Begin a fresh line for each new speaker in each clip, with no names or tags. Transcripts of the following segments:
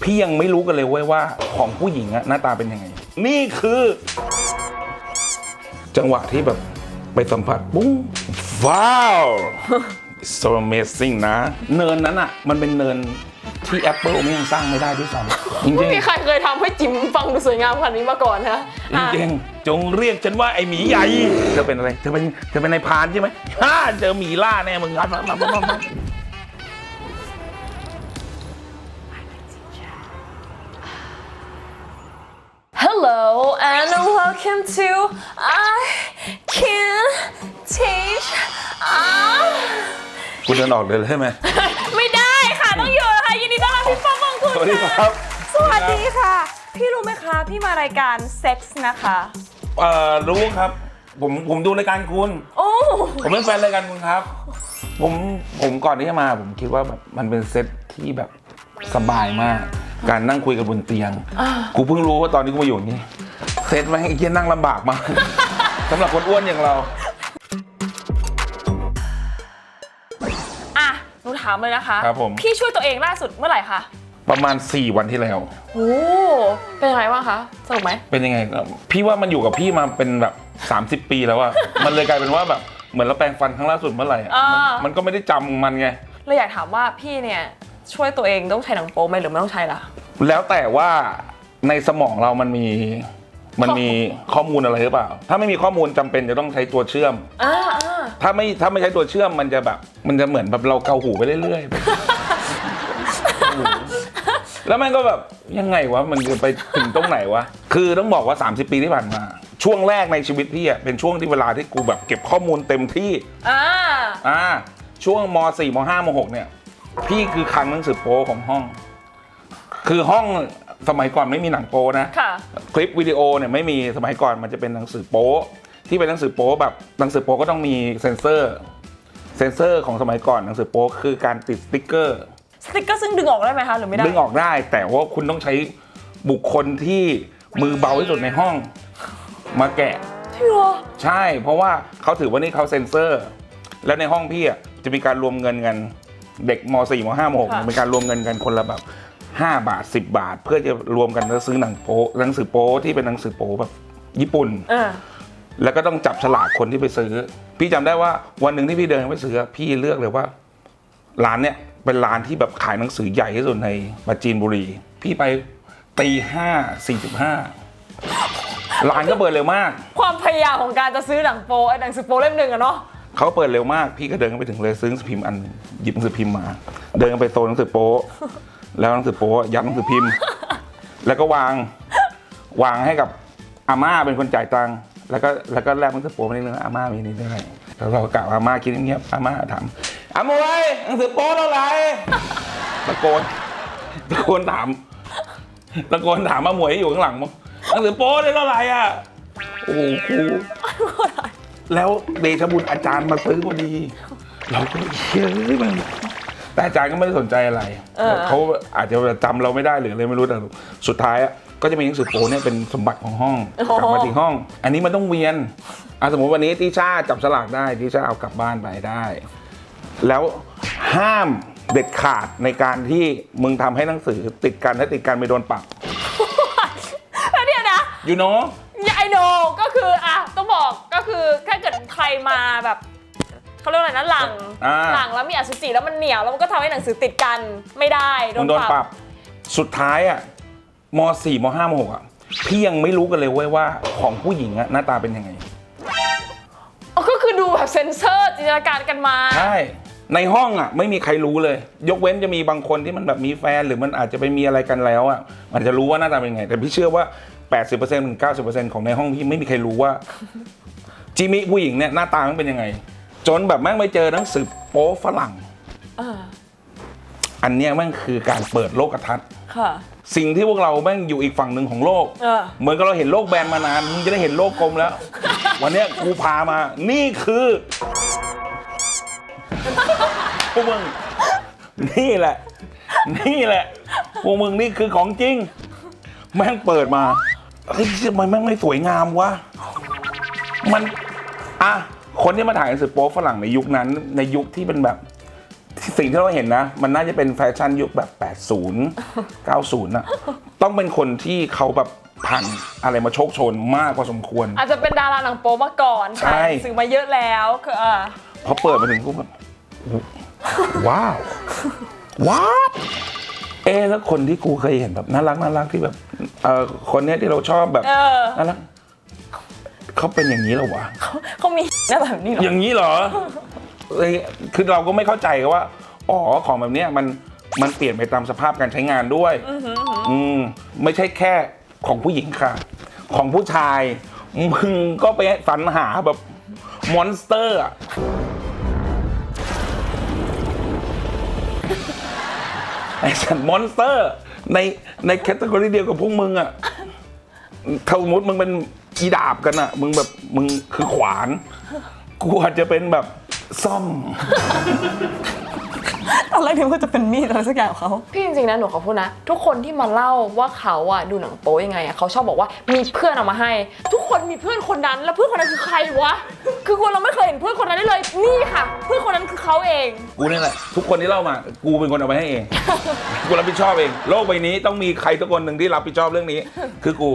พี่ยังไม่รู้กันเลยเว้ยว่าของผู้หญิงอะหน้าตาเป็นยังไงนี่คือจังหวะที่แบบไปสัมผัสปุ้งว้าว so amazing นะเนินนั้นอะมันเป็นเนินที่ Apple ไม่ยังสร้างไม่ได้ด้วยซ้ำจริงๆ
ไม่มีใครเคยทำให้จิ๋มฟังดูสวยงามขนาดนี้มาก่อนนะ
จริงๆจงเรียกฉันว่าไอหมีใหญ่เธอเป็นอะไรเธอเป็นนายพรานใช่ไหมฮ่าเจอหมีล่าแน่มึงงัดมา
Hello and welcome to I Can Teach
คุณเดินออกเลยใช่ไหม
ไม่ได้ค่ะต้องอยู่ค่ะยินดีต้อนรับพี่ป้อมมงคล
สวัสดีครับ
สวัสดีค่ะ พี่รู้ไหมคะพี่มารายการเซ็กส์นะคะ
รู้ครับผมดูรายการคุณ
โอ้
ผมเป็นแฟนรายการคุณครับผมก่อนที่จะมาผมคิดว่าแบบมันเป็นเซตที่แบบสบายมากการนั่งคุยกันบนเตียงกูเพิ่งรู้ว่าตอนนี้กูมาอยู่นี่เซตมันไอ้เหี้ยนั่งลำบากมาก สำหรับคนอ้วนอย่างเรา
อะหนูถามเลยนะคะ
ครับผม
พี่ช่วยตัวเองล่าสุดเมื่อไหร่คะ
ประมาณ4 วันที่แล้ว
โอ้เป็นยังไงบ้างคะสนุกไหม
เป็นยังไงพี่ว่ามันอยู่กับพี่มาเป็นแบบ30 ปีแล้วอะ มันเลยกลายเป็นว่าแบบเหมือนเราแปรงฟันครั้งล่าสุดเมื่อไหร่อะมันก็ไม่ได้จำมันไง
เลยอยากถามว่าพี่เนี่ยช่วยตัวเองต้องใช้หนังโป๊ไหมหรือไม่ต้องใช้ล่ะ
แล้วแต่ว่าในสมองเรามันมีข้อมูลอะไรหรือเปล่า ถ้าไม่มีข้อมูลจำเป็นจะต้องใช้ตัวเชื่อมถ้าไม่ใช้ตัวเชื่อมมันจะเหมือนแบบเราเกาหูไปเรื่อยๆ แล้วมันก็แบบยังไงวะมันจะไปถึงตรงไหนวะคือต้องบอกว่า30 ปีที่ผ่านมาช่วงแรกในชีวิตพี่อะเป็นช่วงที่เวลาที่กูแบบเก็บข้อมูลเต็มที่ช่วงม.4 ม.5 ม.6 เนี่ยพี่คือคลังหนังสือโป๊ของห้องคือห้องสมัยก่อนไม่มีหนังโป๊นะคลิปวิดีโอเนี่ยไม่มีสมัยก่อนมันจะเป็นหนังสือโป๊ที่เป็นหนังสือโป๊แบบหนังสือโป๊ก็ต้องมีเซ็นเซอร์ของสมัยก่อนหนังสือโป๊คือการติดสติ๊กเกอร์
ซึ่งดึงออกได้ไหมคะหรือไม่ได้
ดึงออกได้แต่ว่าคุณต้องใช้บุคคลที่มือเบาที่สุดในห้องมาแกะใช่เพราะว่าเขาถือว่านี่เขาเซ็นเซอร์แล้วในห้องพี่อ่ะจะมีการรวมเงินกันเด็กม.4 ม.5 ม.6 เป็นการรวมเงินกันคนละแบบ5 บาท10 บาทเพื่อจะรวมกันแล้วซื้อหนังสือโป๊ที่เป็นหนังสือโป๊แบบญี่ปุ่นแล้วก็ต้องจับฉลากคนที่ไปซื้อพี่จำได้ว่าวันหนึ่งที่พี่เดินไปซื้อพี่เลือกเลยว่าร้านเนี้ยเป็นร้านที่แบบขายหนังสือใหญ่ที่สุดในปราจีนบุรีพี่ไป5:45ร้านก็เปิดเร็วมาก
ความพยายามของการจะซื้อหนังสือโป๊เล่มหนึ่งอะเนาะ
เขาเปิดเร็วมากพี่ก็เดินไปถึงเลยซื้อหนังสือพิมพ์อันหยิบหนังสือพิมพ์มาเดินไปโซนหนังสือโป๊แล้วหนังสือโป๊ยัดหนังสือพิมพ์แล้วก็วางให้กับอาม่าเป็นคนจ่ายตังค์แล้วก็แลกหนังสือโป๊มาเรื่องอาม่ามีนี่ได้แล้วเรากะอาม่าคิดเงียบอาม่าถามอามวยหนังสือโป๊เท่าไหร่ตะโกนถามอาหมวยอยู่ข้างหลังมั้งหนังสือโป๊ได้เท่าไหร่อ่ะโอ้โหครูแล้วเดชบุญอาจารย์มาซื้อพอดีเราก็เชื่อมันแต่อาจารย์ก็ไม่ได้สนใจอะไรเขาอาจจะจำเราไม่ได้หรืออะไรไม่รู้แต่สุดท้ายก็จะมีหนังสือโป๊เนี่ยเป็นสมบัติของห้องกลับมาที่ห้องอันนี้มันต้องเวียนสมมติวันนี้ติช่าจับฉลากได้ติช่าเอากลับบ้านไปได้แล้วห้ามเด็ดขาดในการที่มึงทำให้หนังสือติดกันถ้าติดกันไม่โดนปรับ
แล้วเนี่ยนะ
you know
I know ก็คือต้องบอกก็คือถ้าเกิดใครมาแบบเขาเรียกอะไรนะหลังแล้วมีอสุจิแล้วมันเหนียวแล้วมันก็ทำให้หนังสือติดกันไม่ได้
โดนปรับสุดท้ายม.4 ม.5 ม.6 พี่ยังไม่รู้กันเลยเว้ยว่าของผู้หญิงหน้าตาเป็นยังไง
ก็คือดูแบบเซนเซอร์จินตนาการกันมา
ใช่ในห้องไม่มีใครรู้เลยยกเว้นจะมีบางคนที่มันแบบมีแฟนหรือมันอาจจะไปมีอะไรกันแล้วมันจะรู้ว่าหน้าตาเป็นยังไงแต่พี่เชื่อว่า 80% ถึง 90% ของในห้องพี่ไม่มีใครรู้ว่าจิมิผู้หญิงเนี่ยหน้าตามันเป็นยังไงจนแบบแม่งไม่เจอหนังสือโป๊ฝรั่งอันเนี้ยแม่งคือการเปิดโลกทัศน์สิ่งที่พวกเราแม่งอยู่อีกฝั่งหนึ่งของโลกเหมือนกับเราเห็นโลกแบนมานานมึงจะได้เห็นโลกกลมแล้ว วันเนี้ยกูพามานี่คือพวกมึงนี่แหละพวกมึงนี่คือของจริงแม่งเปิดมาเฮ้ยทำไมแม่งไม่สวยงามวะมันคนที่มาถ่ายหนังสือโป๊ฝรั่งในยุคนั้นในยุคที่เป็นแบบ สิ่งที่เราเห็นนะ มันน่าจะเป็นแฟชั่นยุคแบบ 80 90น่ะต้องเป็นคนที่เขาแบบผ่านอะไรมาโชคโชนมากพอสมควร
อาจจะเป็นดาราหนังโป๊มาก่อน
ใช่
สื่อมาเยอะแล้วคือ
พอเปิดมาถึงปุ๊บแบบว้าวว้าวแล้วคนที่กูเคยเห็นแบบน่ารักที่แบบคนเนี้ยที่เราชอบแบบน่ารักเขาเป็นอย่างนี้เหรอวะ
เขามีหน้าแบบนี้เหรอ
อย่างนี้เหรอคือเราก็ไม่เข้าใจว่าของแบบเนี้ยมันเปลี่ยนไปตามสภาพการใช้งานด้วยไม่ใช่แค่ของผู้หญิงค่ะของผู้ชายมึงก็ไปสรรหาแบบมอนสเตอร์อะไอ้สัตว์มอนสเตอร์ในแคตตากรีเดียวกับพวกมึงอะถ้าสมมติมึงเป็นอีดาบกันอะมึงคือขวานกูอาจจะเป็นแบบซ่อม
ตอนแรกนึกว่าจะเป็นมีดอะไรสักอย่างของเขาพี่จริงๆนะหนูขอพูดนะทุกคนที่มาเล่าว่าเขาอะดูหนังโป๊ยังไงอะเขาชอบบอกว่ามีเพื่อนเอามาให้ทุกคนมีเพื่อนคนนั้นแล้วเพื่อนคนนั้นคือใครวะคือคนเราไม่เคยเห็นเพื่อนคนนั้นได้เลยนี่ค่ะเพื่อนคนนั้นคือเขาเอง
กูนี่แหละทุกคนที่เล่ามากูเป็นคนเอาไปให้เอง กูรับผิดชอบเองโลกใบนี้ต้องมีใครสักคนหนึ่งที่รับผิดชอบเรื่องนี้คือกู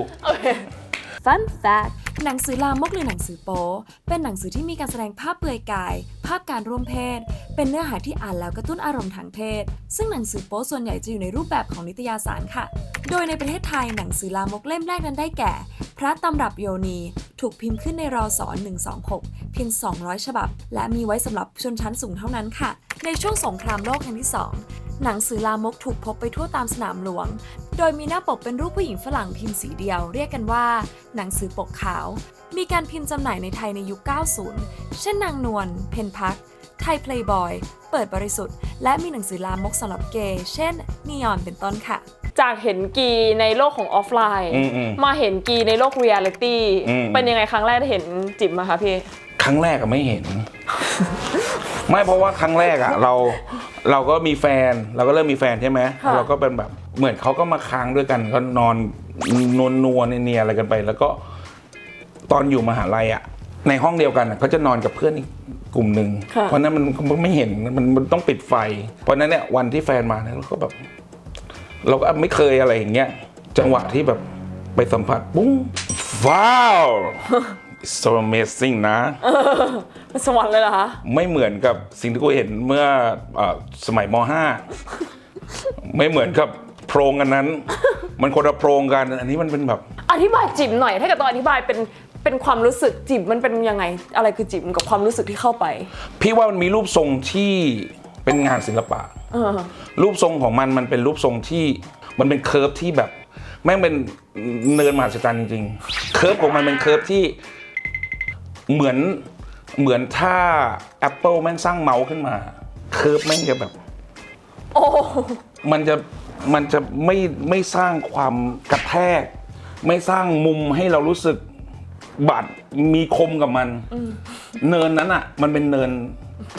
Fun Fact หนังสือลามกหรือหนังสือโป๊เป็นหนังสือที่มีการแสดงภาพเปลือยกายภาพการร่วมเพศเป็นเนื้อหาที่อ่านแล้วกระตุ้นอารมณ์ทางเพศซึ่งหนังสือโป๊ส่วนใหญ่จะอยู่ในรูปแบบของนิตยสารค่ะโดยในประเทศไทยหนังสือลามกเล่มแรกนั้นได้แก่พระตำรับโยนีถูกพิมพ์ขึ้นในรศ126เพียง200ฉบับและมีไว้สำหรับชนชั้นสูงเท่านั้นค่ะในช่วงสงครามโลกครั้งที่2หนังสือลามกถูกพบไปทั่วตามสนามหลวงโดยมีหน้าปกเป็นรูปผู้หญิงฝรั่งพิมพ์สีเดียวเรียกกันว่าหนังสือปกขาวมีการพิมพ์จำหน่ายในไทยในยุค 90 เช่นนางนวล เพนพัก ไทยเพลย์บอย เปิดบริสุทธิ์และมีหนังสือลามกสำหรับเกย์เช่นนีออนเป็นต้นค่ะ
จากเห็นกีในโลกของออฟไลน์มาเห็นกีในโลกเรียลิตี้เป็นยังไงครั้งแรกที่เห็นจิ๋มมาคะพี่
ครั้งแรกก็ไม่เห็น ไม่เพราะว่าครั้งแรกอะเราก็มีแฟนเราก็เริ่มมีแฟนใช่ไหมเราก็เป็นแบบเหมือนเขาก็มาค้างด้วยกันก็นอนนัวเนียอะไรกันไปแล้วก็ตอนอยู่มหาลัยอะในห้องเดียวกันเขาจะนอนกับเพื่อนอีกกลุ่มหนึ่งเพราะนั้นมันไม่เห็นมันต้องปิดไฟเพราะนั้นเนี่ยวันที่แฟนมาเนี่ยเราก็แบบเราก็ไม่เคยอะไรอย่างเงี้ยจังหวะที่แบบไปสัมผัสปุ้งว้าว so amazing นะ
เป็นสวรรค์เลยเหรอคะ
ไม่เหมือนกับสิ่งที่กูเห็นเมื่อสมัยม.5 ไม่เหมือนกับโพรงอันนั้นมันคนละโพรงกันอันนี้มันเป็นแบบ
อธิบายจิ๋มหน่อยถ้าเกิดต้องอธิบายเป็นความรู้สึกจิ๋มมันเป็นยังไงอะไรคือจิ๋มกับความรู้สึกที่เข้าไป
พี่ว่ามันมีรูปทรงที่เป็นงานศิลปะรูปทรงของมันเป็นรูปทรงที่มันเป็นเคิร์ฟที่แบบแม่งเป็นเนินมหัศจรรย์จริงๆเคิร์ฟของมันเป็นเคิร์ฟที่เหมือนถ้า Apple แม่งสร้างเมาส์ขึ้นมาเคิร์ฟแม่งจะแบบ
โอ้
มันจะไม่สร้างความกระแทกไม่สร้างมุมให้เรารู้สึกบาดมีคมกับมันเนินนั้นอ่ะมันเป็นเนิน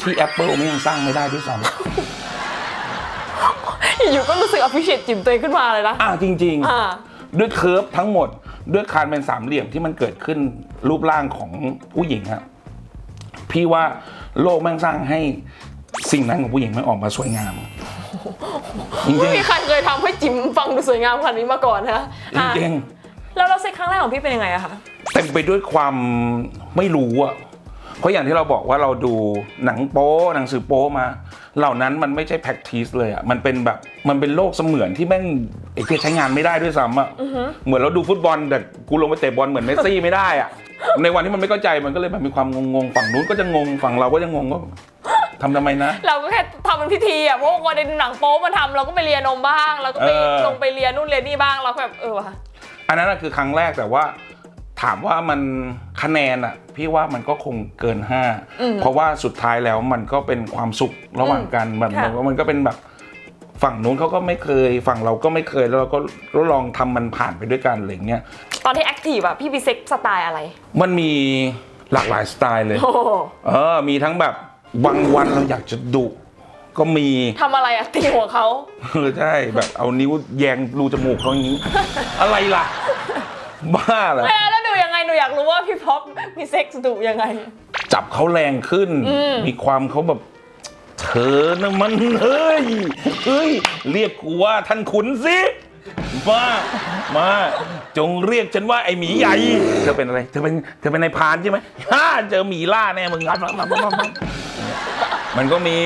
ที่ Apple ไม่ยังสร้างไม่ได้ด้วยซ้ำ
อยู่ก็รู้สึก appreciate จิ๋มตัวเองขึ้นมาเลยนะ
จริงๆด้วยเคิร์ฟทั้งหมดด้วยคานเป็นสามเหลี่ยมที่มันเกิดขึ้นรูปร่างของผู้หญิงครับพี่ว่าโลกแม่งสร้างให้สิ่งนั้นของผู้หญิงมันออกมาสวยงาม
ไม่มีใครเคยทำให้จิ๋มฟังดูสวยงามขนาดนี้มาก่อนนะ
จริง
ๆแล้วเซ็กครั้งแรกของพี่เป็นยังไงอะคะ
เต็มไปด้วยความไม่รู้อะเพราะอย่างที่เราบอกว่าเราดูหนังโป๊หนังสือโป๊มาเหล่านั้นมันไม่ใช่ practice เลยอะมันเป็นแบบมันเป็นโลกเสมือนที่แม่งใช้งานไม่ได้ด้วยซ้ำอะเหมือนเราดูฟุตบอลแต่กูลงไปเตะบอลเหมือนเมสซี่ไม่ได้อะในวันที่มันไม่เข้าใจมันก็เลยแบบมีความงงฝั่งนู้นก็จะงงฝั่งเราก็จะงงว่าทำไมนะ
เราก็แค่ทำเป็นพิธีอะเพราะว่าในหนังโป๊มาทำเราก็ไปเรียนนมบ้างเราก็ไปลงไปเรียนนู่นเรียนนี่บ้างเราแบบว่ะ
อันนั้นคือครั้งแรกแต่ว่าถามว่ามันคะแนนอ่ะพี่ว่ามันก็คงเกิน5เพราะว่าสุดท้ายแล้วมันก็เป็นความสุขระหว่างกันแบบมันก็เป็นแบบฝั่งนู้นเขาก็ไม่เคยฝั่งเราก็ไม่เคยแล้วเราก็ลองทำมันผ่านไปด้วยกันอะไรเงี้ย
ตอนที่แอคทีฟอะพี่มีเซ็กสไตล์อะไร
มันมีหลากหลายสไตล์เลยมีทั้งแบบบางวันเราอยากจะดุก็มี
ทำอะไรอะตีหัวเขา
ใช่แบบเอานิ้วแยงรูจมูกเขาอย่างนี้อะไรล่ะบ้าเหรอ
แล้วดูยังไงหนูอยากรู้ว่าพี่พ็อปมีเซ็กส์ดุยังไง
จับเขาแรงขึ้นมีความเขาแบบเธ เธอนะมันเฮ้ยเรียกกูว่าท่านขุนสิมาจงเรียกฉันว่าไอหมีใหญ่เธอเป็นอะไรเธอเป็นนายพรานใช่ไหมเจอหมีล่าแน่มึงงัดมันก็มี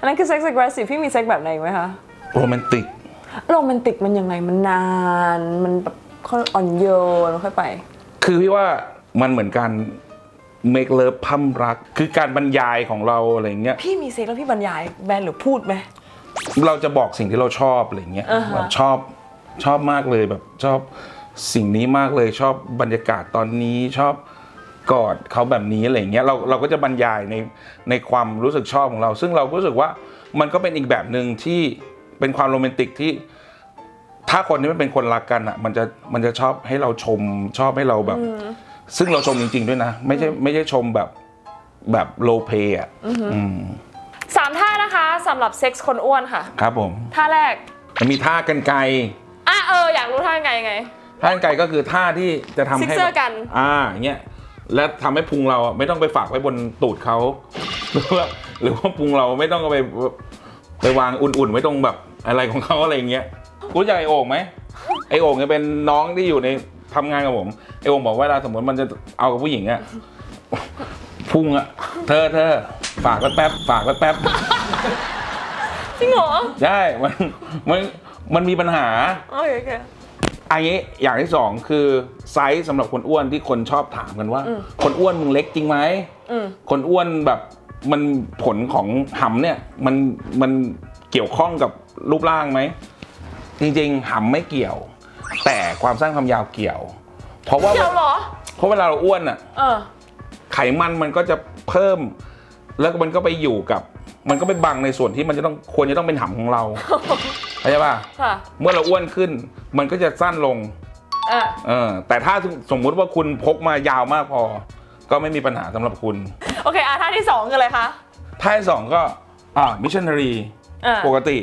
อันนั้นคือ sex aggressive พี่มี sex แบบไหนไหมคะ
โรแมนติก
โรแมนติกมันยังไงมันนานมันแบบค่อยอ่อนโยนค่อยไป
คือพี่ว่ามันเหมือนการ make love พร่ำรักคือการบรรยายของเราอะไรเงี้ย
พี่มีเซ็กแล้วพี่บรรยายแบนหรือพูดไหม
เราจะบอกสิ่งที่เราชอบอะไรเงี้ยแบบชอบมากเลยแบบชอบสิ่งนี้มากเลยชอบบรรยากาศตอนนี้ชอบกอดเขาแบบนี้อะไรเงี้ยเราก็จะบรรยายในความรู้สึกชอบของเราซึ่งเรารู้สึกว่ามันก็เป็นอีกแบบหนึ่งที่เป็นความโรแมนติกที่ถ้าคนที่มันเป็นคนรักกันอ่ะมันจะชอบให้เราชมชอบให้เราแบบซึ่งเราชมจริงๆด้วยนะไม่ใช่ชมแบบโลเพอ่ะ
3 ท่านะคะสำหรับเซ็กส์คนอ้วนค่ะ
ครับผม
ท่าแรก
มันมีท่ากันไกล
อยากรู้ท่าไง
ท่ากันไกลก็คือท่าที่จะทำให้
ซิกเซอร์กัน
อย่างเงี้ยและทำให้พุงเราไม่ต้องไปฝากไว้บนตูดเขาหรือว่าพุงเราไม่ต้องไปวางอุ่นๆไว้ตรงแบบอะไรของเขาอะไรอย่างเงี้ยคุณรู้จักไอโอ่งไหมไอโอ่งเนี่ยเป็นน้องที่อยู่ในทำงานกับผมไอโอ่งบอกว่าเวลาสมมติมันจะเอากับผู้หญิงอะพุงอะเธอฝากไว้แป๊บ
จริงเหรอ
ใช่มันมีปัญหา
โอเค
อันนี้อย่างที่2คือไซส์สำหรับคนอ้วนที่คนชอบถามกันว่าคนอ้วนมึงเล็กจริงไหมคนอ้วนแบบมันผลของหำเนี่ยมันเกี่ยวข้องกับรูปร่างไหมจริงๆหำไม่เกี่ยวแต่ความสั้นความยาวเกี่ยวเพราะว่าเกี่ยวเหรอเพราะเวลาเราอ้วนอ่ะไขมันก็จะเพิ่มแล้วมันก็ไปอยู่กับมันก็ไปบังในส่วนที่มันควรจะต้องเป็นหำของเราเข้าใจป่ะเมื่อเราอ้วนขึ้นมันก็จะสั้นลงแต่ถ้าสมมุติว่าคุณพกมายาวมากพอก็ไม่มีปัญหาสำหรับคุณ
โอเคท่าที่2คืออะไรคะ
ท่าที่2ก็มิชชันนารีปกติ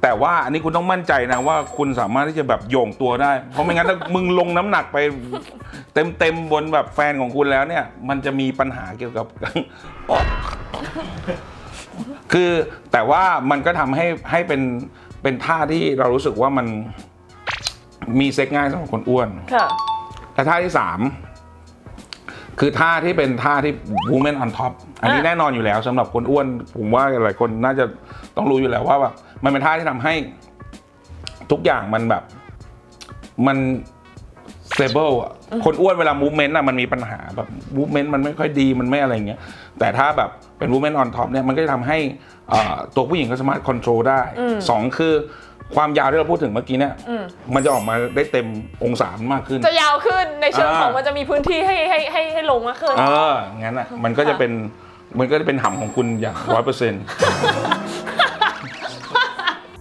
แต่ว่าอันนี้คุณต้องมั่นใจนะว่าคุณสามารถที่จะแบบโยงตัวได้เพราะไม่งั้นถ้ามึงลงน้ำหนักไปเต็มบนแบบแฟนของคุณแล้วเนี่ยมันจะมีปัญหาเกี่ยวกับคือแต่ว่ามันก็ทำให้เป็นท่าที่เรารู้สึกว่ามันมีเซ็กง่ายสำหรับคนอ้วนและท่าที่3คือท่าที่เป็นท่าที่ woman on top อันนี้แน่นอนอยู่แล้วสำหรับคนอ้วนผมว่าหลายคนน่าจะต้องรู้อยู่แล้วว่าแบบมันเป็นท่าที่ทำให้ทุกอย่างมันแบบมัน stable อ่ะคนอ้วนเวลา movement อ่ะมันมีปัญหาแบบ movement มันไม่ค่อยดีมันไม่อะไรเงี้ยแต่ถ้าแบบเป็น woman on top เนี่ยมันก็จะทำให้ตัวผู้หญิงก็สามารถ control ได้2คือความยาวที่เราพูดถึงเมื่อกี้เนี่ยมันจะออกมาได้เต็มองศามากขึ้น
จะยาวขึ้นในเชิงของมันจะมีพื้นที่ให้ลงมากขึ้น
งั้นอ่ะมันก็จะเป็นหำของคุณอย่าง 100%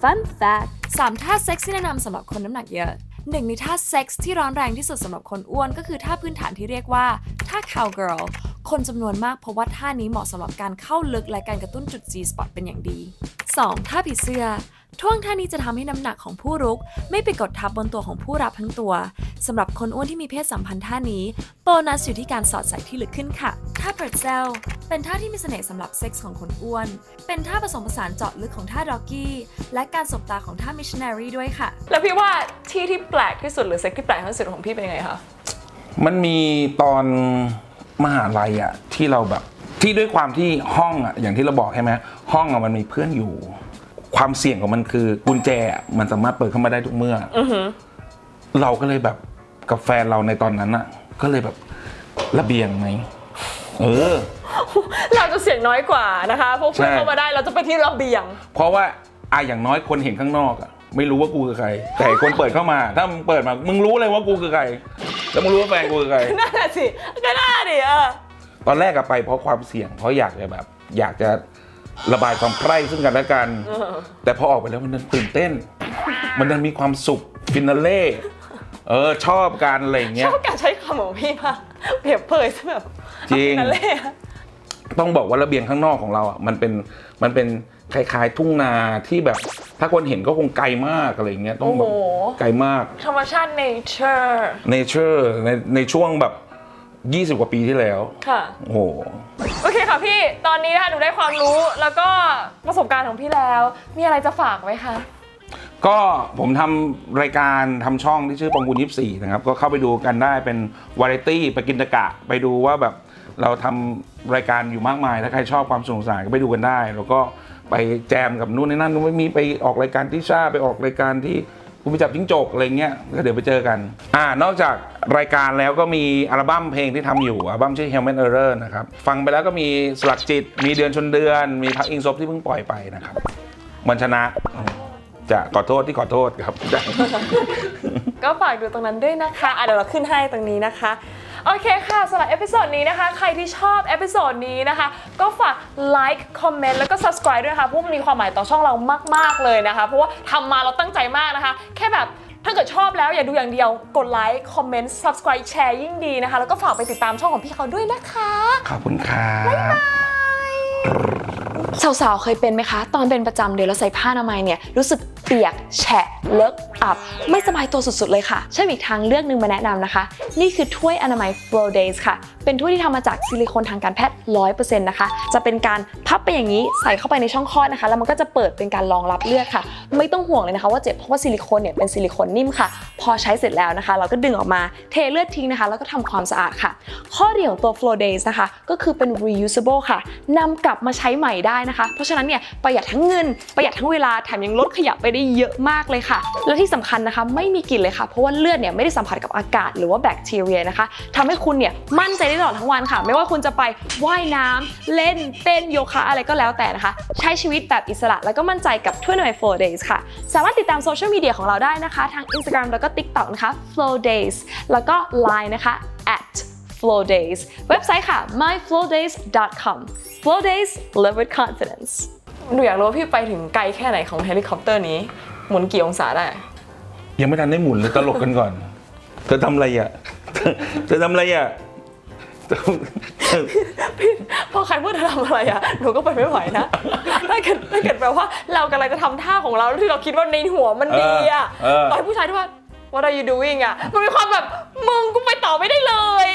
Fun fact 3 ท่าเซ็กซ์ที่แนะนำสำหรับคนน้ำหนักเยอะหนึ่งในท่าเซ็กซ์ที่ร้อนแรงที่สุดสำหรับคนอ้วนก็คือท่าพื้นฐานที่เรียกว่าท่า cowgirl คนจำนวนมากเพราะว่าท่านี้เหมาะสำหรับการเข้าลึกและการกระตุ้นจุด G-spot เป็นอย่างดี 2. ท่าผีเสื้อท่วงท่านี้จะทำให้น้ำหนักของผู้รุกไม่ไปกดทับบนตัวของผู้รับทั้งตัวสำหรับคนอ้วนที่มีเพศสัมพันธ์ท่านี้โบนัสอยู่ที่การสอดใส่ที่ลึกขึ้นค่ะท่า pretzel เป็นท่าที่มีเสน่ห์สำหรับเซ็กส์ของคนอ้วนเป็นท่าผสมผสานเจาะลึกของท่า doggy และการสบตาของท่า missionary ด้วยค่ะ
แล้วพี่ว่าที่แปลกที่สุดหรือเซ็กที่แปลกที่สุดของพี่เป็นยังไงคะ
มันมีตอนมหาลัยอ่ะที่เราแบบที่ด้วยความที่ห้องอ่ะอย่างที่เราบอกใช่ไหมห้องอ่ะมันมีเพื่อนอยู่ความเสี่ยงของมันคือกุญแจมันสามารถเปิดเข้ามาได้ทุกเมื่อเราก็เลยแบบกับแฟนเราในตอนนั้นอ่ะก็เลยแบบระเบียงไหม
เราจะเสียงน้อยกว่านะคะพวกเพื่อนเข้ามาได้เราจะไปที่ระเบียง
เพราะว่าอย่างน้อยคนเห็นข้างนอกอ่ะไม่รู้ว่ากูคือใครแต่คนเปิดเข้ามาถ้ามึงเปิดมามึงรู้เลยว่ากูคือใครแล้วมึงรู้ว่าแฟนกูคือใคร
น่าสิก็น่าดิ
ตอนแรกไปเพราะความเสี่ยงเพราะอยากจะระบายความใกล้ซึ่งกันและกันแต่พอออกไปแล้วมันตื่นเต้นมันมีความสุขฟินาเล่ชอบการอะไรอย่างเงี้ย
ชอบการใช้คำของพี่มากเปรียบเผยซะแบบ
จริงต้องบอกว่าระเบียงข้างนอกของเราอ่ะมันเป็นคล้ายๆทุ่งนาที่แบบถ้าคนเห็นก็คงไกลมากอะไรอย่างเงี้ยต้องแบบไกลมาก
ธรรมชาติ nature
ในช่วงแบบ20 กว่าปีที่แล้ว
ค่ะ
โอ้โห
โอเคค่ะพี่ตอนนี้นะคะหนูได้ความรู้แล้วก็ประสบการณ์ของพี่แล้วมีอะไรจะฝากไหมคะ
ก็ผมทำรายการทำช่องที่ชื่อประมูล24นะครับก็เข้าไปดูกันได้เป็นวาไรตี้ไปกินตะกะไปดูว่าแบบเราทำรายการอยู่มากมายถ้าใครชอบความสนุกสนานก็ไปดูกันได้แล้วก็ไปแจมกับนู่นนี่นั่นนู่นไม่มีไปออกรายการที่ชาไปออกรายการที่คุณไปจับจิ้งจกอะไรเงี้ยก็เดี๋ยวไปเจอกันนอกจากรายการแล้วก็มีอัลบั้มเพลงที่ทำอยู่อัลบั้มชื่อ Human Error นะครับฟังไปแล้วก็มีสลักจิตมีเดือนชนเดือนมีพักอิงซบที่เพิ่งปล่อยไปนะครับวันชนะจะขอโทษที่ขอโทษครับ
ก็ฝากดูตรงนั้นด้วยนะคะเดี๋ยวเราขึ้นให้ตรงนี้นะคะโอเคค่ะสำหรับเอพิโซดนี้นะคะใครที่ชอบเอพิโซดนี้นะคะก็ฝากไลค์คอมเมนต์แล้วก็ subscribe ด้วยนะคะเพราะมันมีความหมายต่อช่องเรามากๆเลยนะคะเพราะว่าทำมาเราตั้งใจมากนะคะแค่แบบถ้าเกิดชอบแล้วอย่าดูอย่างเดียวกดไลค์คอมเมนต์ subscribe แชร์ยิ่งดีนะคะแล้วก็ฝากไปติดตามช่องของพี่เขาด้วยนะคะ
ขอบคุณครับ
สาวๆเคยเป็นไหมคะตอนเป็นประจำเดือนแล้วใส่ผ้าอนามัยเนี่ยรู้สึกเปียกแฉะเลอะอับไม่สบายตัวสุดๆเลยค่ะใช่อีกทางเลือกหนึ่งมาแนะนำนะคะนี่คือถ้วยอนามัย Flow Days ค่ะเป็นถ้วยที่ทำมาจากซิลิโคนทางการแพทย์ 100% นะคะจะเป็นการพับไปอย่างนี้ใส่เข้าไปในช่องคลอดนะคะแล้วมันก็จะเปิดเป็นการรองรับเลือดค่ะไม่ต้องห่วงเลยนะคะว่าเจ็บเพราะว่าซิลิโคนเนี่ยเป็นซิลิโคนนิ่มค่ะพอใช้เสร็จแล้วนะคะเราก็ดึงออกมาเทเลือดทิ้งนะคะแล้วก็ทำความสะอาดค่ะข้อดีของตัว Flow Days นะคะก็คือเป็น reusable ค่ะนำกลับมาใช้ใหม่ได้นะคะเพราะฉะนั้นเนี่ยประหยัดทั้งเงินประหยัดทั้งเวลาแถมยังลดขยะไปได้เยอะมากเลยค่ะและที่สำคัญนะคะไม่มีกลิ่นเลยค่ะเพราะว่าเลือดเนี่ยไม่ได้สัมผัสกับอากาศหรือว่าแบคทีเรียนะคะทำให้คุณเนี่ยมั่นใจได้ตลอดทั้งวันค่ะไม่ว่าคุณจะไปว่ายน้ำเล่นเต้นโยคะอะไรก็แล้วแต่นะคะใช้ชีวิตแบบอิสระแล้วก็มั่นใจกับถ้วยอนามัย Flow Days ค่ะสามารถติดตามโซเชียลมีเดียของเราได้นะคะทาง Instagram แล้วก็ TikTok นะคะ Flow Days แล้วก็ Line นะคะ @Flow Days เว็บไซต์ค่ะ myflowdays.com Flow Days live with confidence หนูอยากรู้ว่าพี่ไปถึงไกลแค่ไหนของเฮลิคอปเตอร์นี้หมุนกี่องศาได้
ยังไม่ทันได้หมุนเลยตลกกันก่อน เธอทำอะไรอ่ะ เธอทำอะไรอ่ะ
พี่พอใครพูดจะทำอะไรอ่ะหนูก็ไปไม่ไหวนะ ถ้าเกิดแปลว่าเรากำลังจะทำท่าของเราที่เราคิดว่าในหัวมันดีอ่ะต่อให้ผู้ชายที่ว่า What are you doing อ่ะมันมีความแบบมึงกูไปต่อไม่ได้เลย